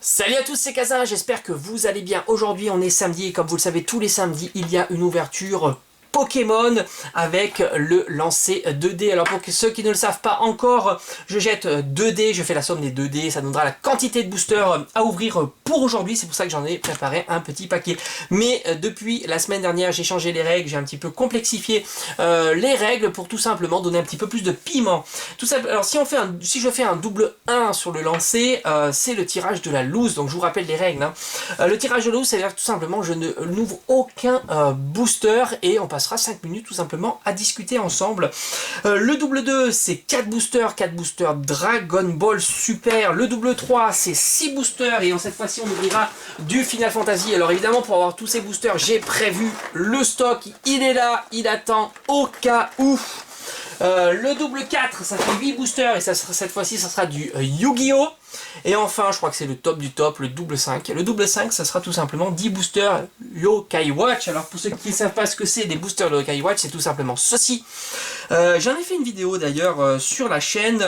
Salut à tous, c'est Kazin, j'espère que vous allez bien. Aujourd'hui on est samedi et comme vous le savez tous les samedis il y a une ouverture Pokémon avec le lancer 2D. Alors pour ceux qui ne le savent pas encore, je jette 2D, je fais la somme des 2D, ça donnera la quantité de boosters à ouvrir pour aujourd'hui, c'est pour ça que j'en ai préparé un petit paquet. Mais depuis la semaine dernière j'ai changé les règles, j'ai un petit peu complexifié les règles pour tout simplement donner un petit peu plus de piment. Tout ça, alors si je fais un double 1 sur le lancer, c'est le tirage de la loose, donc je vous rappelle les règles. Le tirage de loose, c'est-à-dire tout simplement je n'ouvre aucun booster et on passe 5 minutes tout simplement à discuter ensemble. Le double 2 c'est 4 boosters Dragon Ball Super. Le double 3 c'est 6 boosters et cette fois-ci on ouvrira du Final Fantasy. Alors évidemment pour avoir tous ces boosters j'ai prévu le stock, il est là, il attend au cas où. Le double 4 ça fait 8 boosters et cette fois-ci ça sera du Yu-Gi-Oh! Et enfin je crois que c'est le top du top, le double 5. Le double 5 ça sera tout simplement 10 boosters Yokai Watch. Alors pour ceux qui ne savent pas ce que c'est des boosters de Yokai Watch, c'est tout simplement ceci. J'en ai fait une vidéo d'ailleurs sur la chaîne.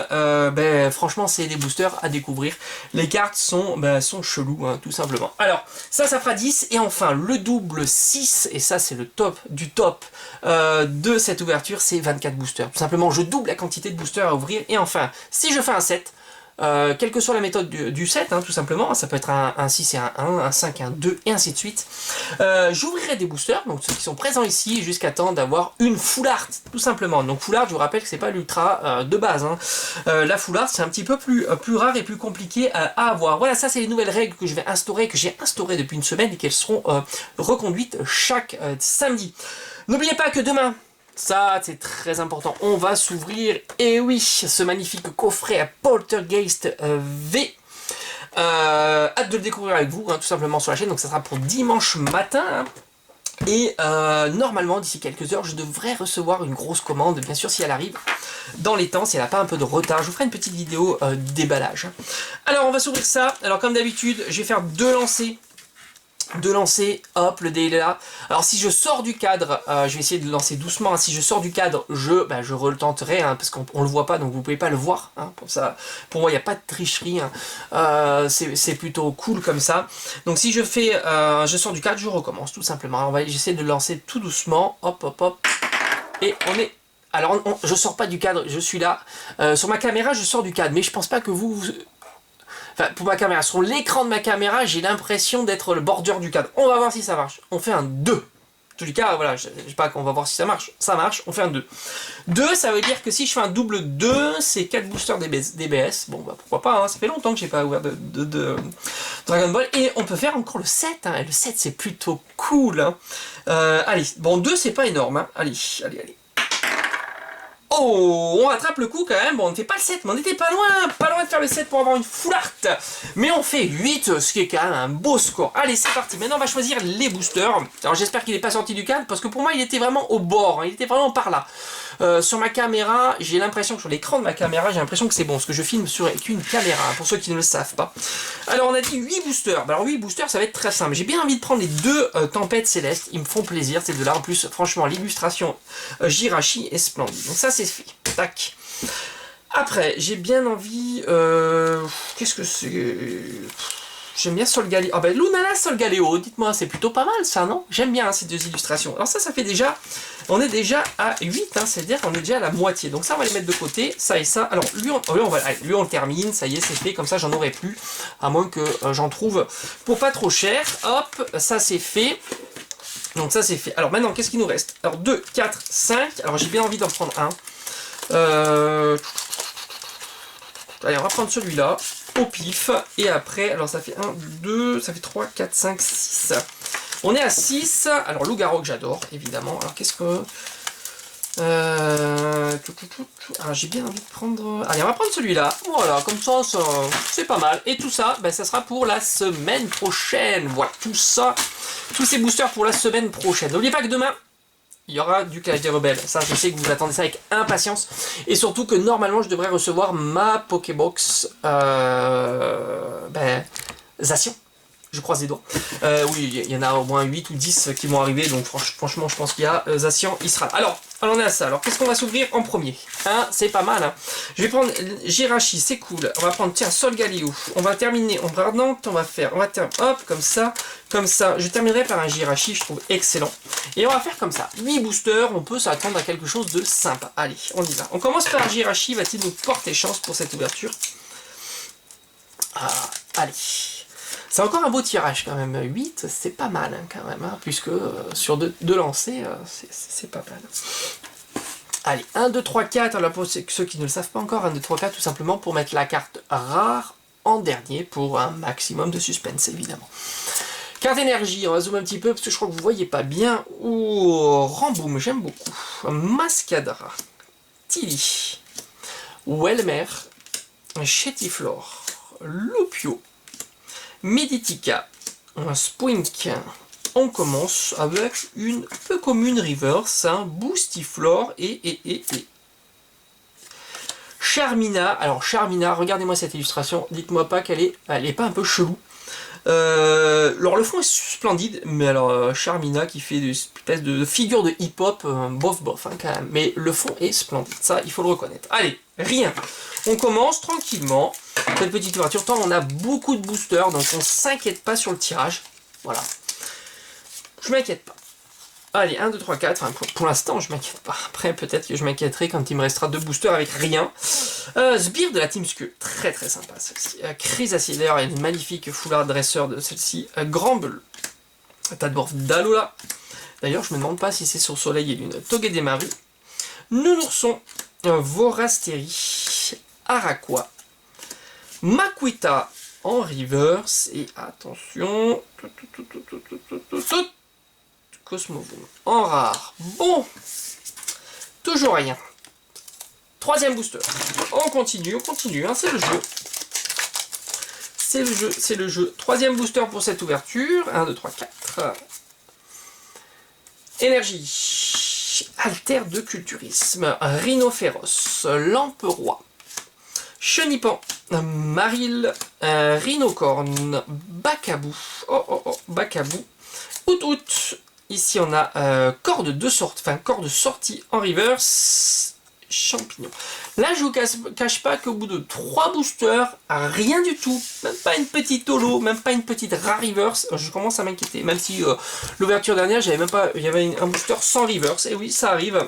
Franchement c'est des boosters à découvrir. Les cartes sont chelous tout simplement. Alors ça fera 10 et enfin le double 6 et ça c'est le top du top de cette ouverture, c'est 24 boosters. Tout simplement je double la quantité de boosters à ouvrir et enfin si je fais un 7, quelle que soit la méthode du 7, tout simplement, ça peut être un 6 et un 1, un 5 et un 2 et ainsi de suite, j'ouvrirai des boosters, donc ceux qui sont présents ici, jusqu'à temps d'avoir une full art, tout simplement. Donc full art, je vous rappelle que c'est pas l'ultra de base, la full art c'est un petit peu plus rare et plus compliqué à avoir. Voilà, ça c'est les nouvelles règles que je vais instaurer, que j'ai instaurées depuis une semaine et qu'elles seront reconduites chaque samedi. N'oubliez pas que demain, ça, c'est très important. On va s'ouvrir, et oui, ce magnifique coffret à Poltergeist V. Hâte de le découvrir avec vous, tout simplement sur la chaîne. Donc ça sera pour dimanche matin. Et normalement, d'ici quelques heures, je devrais recevoir une grosse commande, bien sûr, si elle arrive dans les temps, si elle n'a pas un peu de retard. Je vous ferai une petite vidéo du déballage. Alors, on va s'ouvrir ça. Alors, comme d'habitude, je vais faire deux lancers, hop, le dé est là. Alors si je sors du cadre, je vais essayer de lancer doucement. Si je sors du cadre, je retenterai, parce qu'on le voit pas, donc vous pouvez pas le voir. Pour moi, il n'y a pas de tricherie. C'est plutôt cool comme ça. Donc si je fais, je sors du cadre, je recommence tout simplement. Alors, j'essaie de lancer tout doucement, hop, hop, hop, et on est. Alors je sors pas du cadre, je suis là. Sur ma caméra, je sors du cadre, mais je pense pas que vous... Enfin, pour ma caméra, sur l'écran de ma caméra, j'ai l'impression d'être le bordure du cadre. On va voir si ça marche. On fait un 2. En tous les cas, voilà, je sais pas qu'on va voir si ça marche. Ça marche, on fait un 2. 2, ça veut dire que si je fais un double 2, c'est 4 boosters DBS. Bon, pourquoi pas, ça fait longtemps que j'ai pas ouvert de Dragon Ball. Et on peut faire encore le 7. Le 7, c'est plutôt cool. Allez, bon, 2, c'est pas énorme. Allez. Oh, on rattrape le coup quand même. Bon, on ne fait pas le 7, mais on n'était pas loin de faire le 7 pour avoir une full art. Mais on fait 8, ce qui est quand même un beau score. Allez, c'est parti. Maintenant, on va choisir les boosters. Alors, j'espère qu'il n'est pas sorti du cadre, parce que pour moi, il était vraiment au bord. Il était vraiment par là. Sur ma caméra, j'ai l'impression que sur l'écran de ma caméra, j'ai l'impression que c'est bon, parce que je filme avec une caméra, pour ceux qui ne le savent pas. Alors, on a dit 8 boosters. Alors, 8 boosters, ça va être très simple. J'ai bien envie de prendre les deux tempêtes célestes. Ils me font plaisir, ces deux-là. En plus, franchement, l'illustration Jirachi est splendide. Donc, ça, c'est fait. Tac. Après, j'ai bien envie... qu'est-ce que c'est? J'aime bien Solgaleo. Ah Lunala Solgaleo, dites-moi, c'est plutôt pas mal ça, non? J'aime bien ces deux illustrations. Alors ça fait déjà... On est déjà à 8, c'est-à-dire qu'on est déjà à la moitié. Donc ça, on va les mettre de côté, ça et ça. Alors lui, on le termine, ça y est, c'est fait. Comme ça, j'en aurai plus, à moins que j'en trouve pour pas trop cher. Hop, ça c'est fait. Donc ça c'est fait. Alors maintenant, qu'est-ce qu'il nous reste? Alors 2, 4, 5. Alors j'ai bien envie d'en prendre un. Allez, on va prendre celui-là au pif. Et après, alors ça fait 1, 2, ça fait 3, 4, 5, 6. On est à 6. Alors, loup-garou que j'adore, évidemment. Alors, qu'est-ce que... Alors, j'ai bien envie de prendre... Allez, on va prendre celui-là. Voilà, comme ça, c'est pas mal. Et tout ça, ça sera pour la semaine prochaine. Voilà, tout ça. Tous ces boosters pour la semaine prochaine. N'oubliez pas que demain, il y aura du Clash des Rebelles. Ça, je sais que vous attendez ça avec impatience. Et surtout que normalement, je devrais recevoir ma Pokébox Zacian. Je croise les doigts. Oui, il y en a au moins 8 ou 10 qui vont arriver. Donc franchement, je pense qu'il y a Zacian, il sera là. Alors, Alors on est à ça. Alors qu'est-ce qu'on va s'ouvrir en premier? Hein, c'est pas mal. Hein. Je vais prendre Jirachi, c'est cool. On va prendre, tiens, Solgaleo. On va terminer en Ardente. On va hop, comme ça, comme ça. Je terminerai par un Jirachi, je trouve excellent. Et on va faire comme ça. 8 boosters, on peut s'attendre à quelque chose de sympa. Allez, on y va. On commence par Jirachi. Va-t-il nous porter chance pour cette ouverture? Allez. C'est encore un beau tirage quand même. 8, c'est pas mal hein, quand même. Hein, puisque sur deux lancers, c'est pas mal. Allez, 1, 2, 3, 4. Alors pour ceux qui ne le savent pas encore, 1, 2, 3, 4, tout simplement pour mettre la carte rare en dernier pour un maximum de suspense, évidemment. Carte énergie, on va zoomer un petit peu parce que je crois que vous ne voyez pas bien. Oh, Ramboum, j'aime beaucoup. Mascadra, Tilly, Welmer, Chetiflor, Lupio, Meditica, Spoink. On commence avec une peu commune reverse, hein, Boostiflore et Charmina. Alors Charmina, regardez-moi cette illustration, dites-moi pas qu'elle est pas un peu chelou. Alors le fond est splendide, mais alors Charmina qui fait des espèces de figure de hip-hop, bof hein, quand même. Mais le fond est splendide, ça il faut le reconnaître. Allez, rien. On commence tranquillement cette petite ouverture. Tant on a beaucoup de boosters, donc on s'inquiète pas sur le tirage. Voilà. Je m'inquiète pas. Allez, 1, 2, 3, 4. Enfin, pour l'instant, je m'inquiète pas. Après, peut-être que je m'inquiéterai quand il me restera 2 boosters avec rien. Sbire de la Team Skull. Très très sympa celle-ci. Chrysacillaire et une magnifique foulard dresseur de celle-ci. Grand Bleu. Tadborf d'Alola. D'ailleurs, je me demande pas si c'est sur Soleil et Lune. Togedemaru. Nounourson. Vorasteri. Araqua. Makuita en reverse. Et attention. Cosmovoom en rare. Bon, toujours rien. 3e booster. On continue, hein, c'est le jeu. C'est le jeu. 3e booster pour cette ouverture. 1, 2, 3, 4. Énergie. Alter de culturisme. Rhinophéros. Lampe-roi. Chenipan. Maril. Rhinocorne. Bacabou. Bacabou. Out. Ici on a corde de sortie en reverse, champignon. Là je vous cache pas qu'au bout de 3 boosters, rien du tout, même pas une petite holo, même pas une petite rare reverse, je commence à m'inquiéter. Même si l'ouverture dernière, il y avait un booster sans reverse, et oui ça arrive,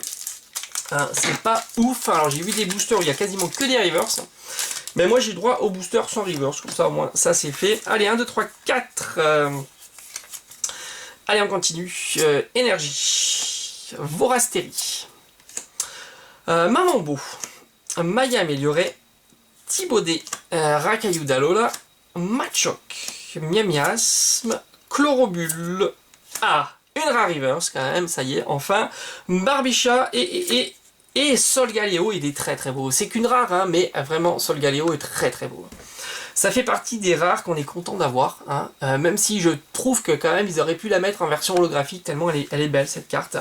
hein, c'est pas ouf. Alors j'ai vu des boosters où il y a quasiment que des reverse, mais moi j'ai droit au booster sans reverse, comme ça au moins ça c'est fait. Allez, 1, 2, 3, 4. Allez, on continue. Énergie. Vorasteri. Mamambo. Maya améliorée. Thibaudet. Rakayu d'Alola. Machoc. Miamiasme. Chlorobule. Ah, une rare reverse quand même, ça y est, enfin. Barbicha et Solgaleo, il est très très beau. C'est qu'une rare, hein, mais vraiment, Solgaleo est très très beau. Ça fait partie des rares qu'on est content d'avoir, hein, même si je trouve que quand même ils auraient pu la mettre en version holographique tellement elle est belle cette carte.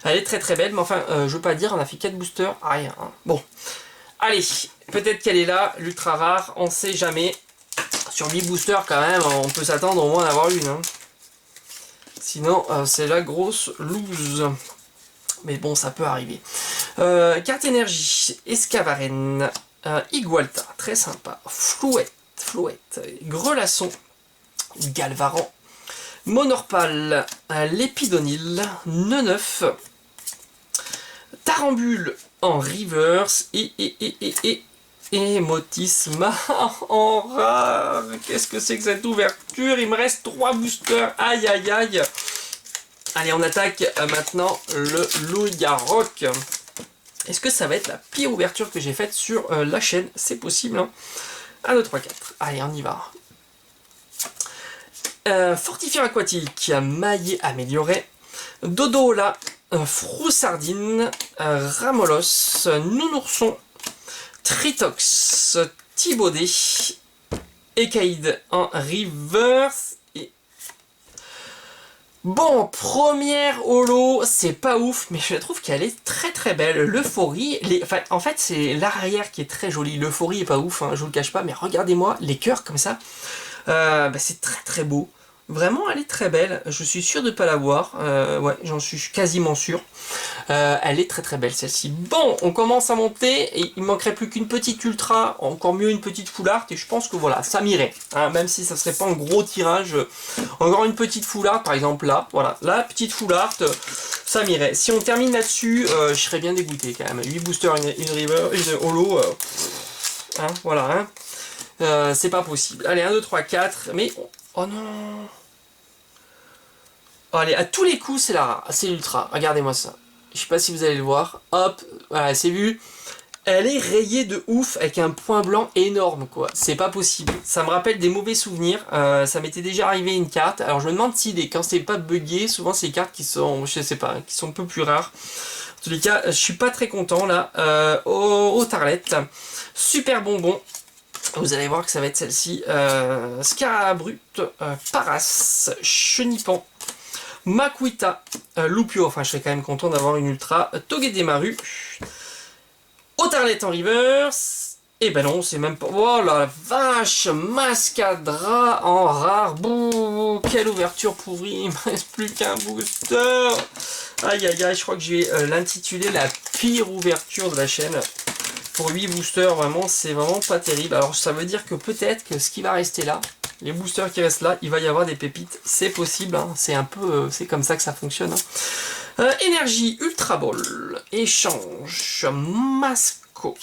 Elle est très très belle, mais enfin je veux pas dire, on a fait 4 boosters, rien. Hein. Bon, allez, peut-être qu'elle est là, l'ultra rare, on sait jamais. Sur 8 boosters quand même, on peut s'attendre au moins d'avoir une. Hein. Sinon c'est la grosse loose. Mais bon, ça peut arriver. Carte énergie, Escavaren, Igualta, très sympa, Flouette, Grelasson, Galvaran, Monorpal, Lépidonil, Neneuf, Tarambule en reverse et Motisma en rare. Qu'est-ce que c'est que cette ouverture? Il me reste 3 boosters. Aïe aïe aïe. Allez, on attaque maintenant le Louya-Rock. Est-ce que ça va être la pire ouverture que j'ai faite sur la chaîne? C'est possible. Hein. 1, 2, 3, 4. Allez, on y va. Fortifiant aquatique, maillé amélioré. Dodola, Froussardine, Ramolos, Nounourson, Tritox, Thibaudet, Ekaïd en reverse. Bon, première holo, c'est pas ouf, mais je trouve qu'elle est très très belle. L'euphorie, en fait c'est l'arrière qui est très joli. L'euphorie est pas ouf, hein, je vous le cache pas, mais regardez-moi les cœurs comme ça. C'est très très beau. Vraiment, elle est très belle. Je suis sûr de ne pas l'avoir. Ouais, j'en suis quasiment sûr. Elle est très très belle celle-ci. Bon, on commence à monter et il manquerait plus qu'une petite ultra, encore mieux une petite full art et je pense que voilà, ça m'irait. Hein, même si ça serait pas un gros tirage. Encore une petite full art, par exemple là, voilà, la petite full art, ça m'irait. Si on termine là-dessus, je serais bien dégoûté quand même. 8 boosters, une river, une holo, hein, voilà, hein. C'est pas possible. Allez, 1, 2, 3, 4, mais... Oh non. Oh, allez, à tous les coups, c'est la rare, c'est l'ultra. Regardez-moi ça. Je sais pas si vous allez le voir. Hop, voilà, c'est vu. Elle est rayée de ouf avec un point blanc énorme, quoi. C'est pas possible. Ça me rappelle des mauvais souvenirs. Ça m'était déjà arrivé une carte. Alors je me demande si quand c'est pas buggé, souvent c'est des cartes qui sont, je sais pas, qui sont un peu plus rares. En tous les cas, je suis pas très content là. Au Tarlet. Super bonbon. Vous allez voir que ça va être celle-ci. Scarabrut, Paras, Chenipan, Makuita, Lupio. Enfin, je serais quand même content d'avoir une ultra. Togedemaru. Otarlet en reverse. Et ben non, c'est même pas... Oh la vache. Mascadra en rare. Bouh, quelle ouverture pourrie. Il me reste plus qu'un booster. Aïe aïe aïe, je crois que je vais l'intituler la pire ouverture de la chaîne. Pour 8 boosters, vraiment, c'est vraiment pas terrible. Alors ça veut dire que peut-être que ce qui va rester là, les boosters qui restent là, il va y avoir des pépites. C'est possible, hein. C'est un peu... c'est comme ça que ça fonctionne. Hein. Énergie, Ultra Ball, Échange, Masco,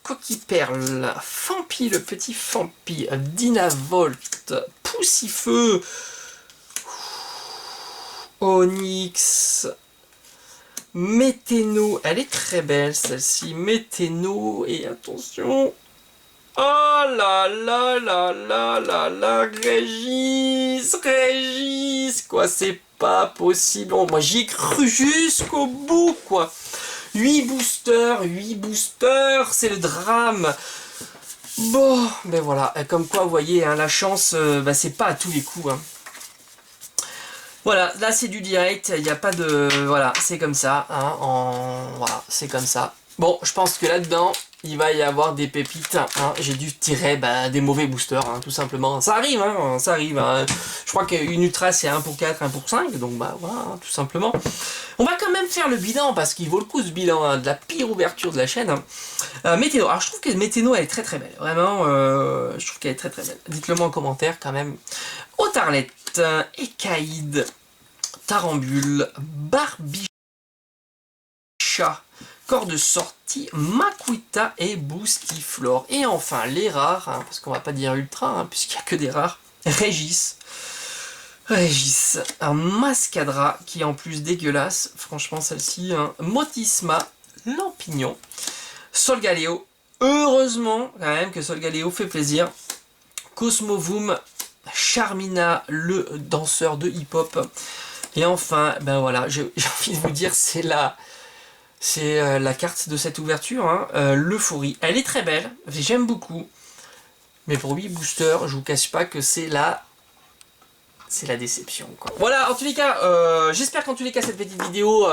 Coquille Perle, Fampi, le petit Fampi, Dynavolt, Poussifeu, Onyx, Météno, elle est très belle celle-ci, Météno, et attention, oh là là là là là là, Régis, quoi, c'est pas possible, oh, moi j'y ai cru jusqu'au bout, quoi. 8 boosters, c'est le drame. Bon, ben voilà, comme quoi, vous voyez, hein, la chance, c'est pas à tous les coups, hein. Voilà, là c'est du direct, il n'y a pas de... Voilà, c'est comme ça, hein, voilà, c'est comme ça. Bon, je pense que là-dedans, il va y avoir des pépites, hein. J'ai dû tirer des mauvais boosters, hein, tout simplement. Ça arrive, hein, ça arrive. Hein. Je crois qu'une ultra c'est 1 pour 4, 1 pour 5, donc voilà, hein, tout simplement. On va quand même faire le bilan, parce qu'il vaut le coup ce bilan, hein, de la pire ouverture de la chaîne. Hein. Météo, alors je trouve que Météo, elle est très très belle, vraiment, je trouve qu'elle est très très belle. Dites-le moi en commentaire quand même. Otarlet, Ekaïd, Tarambule, Barbicha, corps de sortie, Makuita et Boostiflore. Et enfin les rares, hein, parce qu'on va pas dire ultra, hein, puisqu'il n'y a que des rares. Régis, un Mascadra qui est en plus dégueulasse, franchement celle-ci, hein. Motisma, Lampignon, Solgaleo, heureusement quand même que Solgaleo fait plaisir, Cosmovoom, Charmina, le danseur de hip-hop, et enfin, ben voilà, j'ai envie de vous dire, c'est la carte de cette ouverture, hein, l'Euphorie. Elle est très belle, j'aime beaucoup, mais pour 8 boosters, je vous cache pas que c'est la déception, quoi. Voilà, en tous les cas, j'espère qu'en tous les cas cette petite vidéo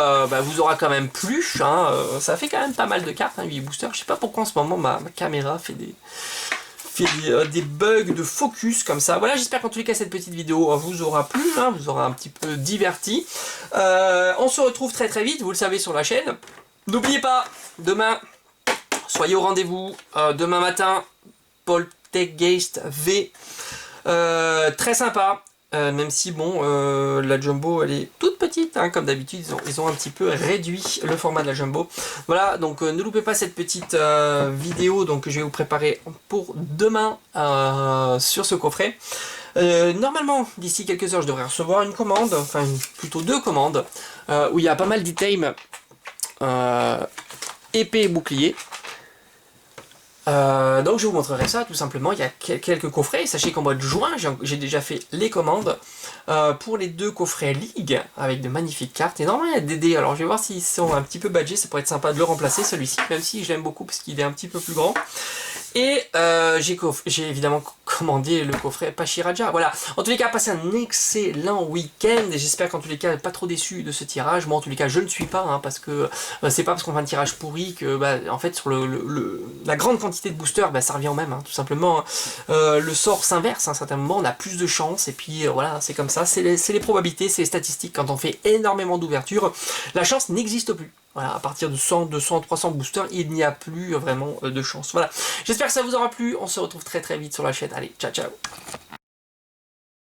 vous aura quand même plu, hein, ça fait quand même pas mal de cartes, hein, 8 boosters. Je sais pas pourquoi en ce moment ma caméra fait des bugs de focus comme ça. Voilà, j'espère qu'en tous les cas cette petite vidéo vous aura plu, hein, vous aura un petit peu diverti. On se retrouve très très vite, vous le savez, sur la chaîne. N'oubliez pas, demain, soyez au rendez-vous, demain matin, Poltergeist V, très sympa. Même si bon, la jumbo elle est toute petite, hein, comme d'habitude ils ont un petit peu réduit le format de la jumbo. Voilà, donc ne loupez pas cette petite vidéo donc, que je vais vous préparer pour demain sur ce coffret. Normalement, d'ici quelques heures, je devrais recevoir une commande, enfin plutôt 2 commandes, où il y a pas mal d'items épée et bouclier. Donc je vous montrerai ça tout simplement. Il y a quelques coffrets. Sachez qu'en mois de juin j'ai déjà fait les commandes pour les 2 coffrets Ligue avec de magnifiques cartes. Et normalement il y a des dés. Alors je vais voir s'ils sont un petit peu badgés. Ça pourrait être sympa de le remplacer celui-ci, même si je l'aime beaucoup parce qu'il est un petit peu plus grand. Et j'ai évidemment commandé le coffret Pachiraja. Voilà. En tous les cas, passez un excellent week-end. Et j'espère qu'en tous les cas, pas trop déçu de ce tirage. Moi, en tous les cas, je ne suis pas, hein, parce que c'est pas parce qu'on fait un tirage pourri que, en fait, sur la grande quantité de boosters, ça revient au même, hein, tout simplement. Le sort s'inverse à un certain moment, on a plus de chance. Et puis voilà, c'est comme ça. C'est les probabilités, c'est les statistiques. Quand on fait énormément d'ouvertures, la chance n'existe plus. Voilà, à partir de 100, 200, 300 boosters, il n'y a plus vraiment de chance. Voilà, j'espère que ça vous aura plu. On se retrouve très très vite sur la chaîne. Allez, ciao ciao.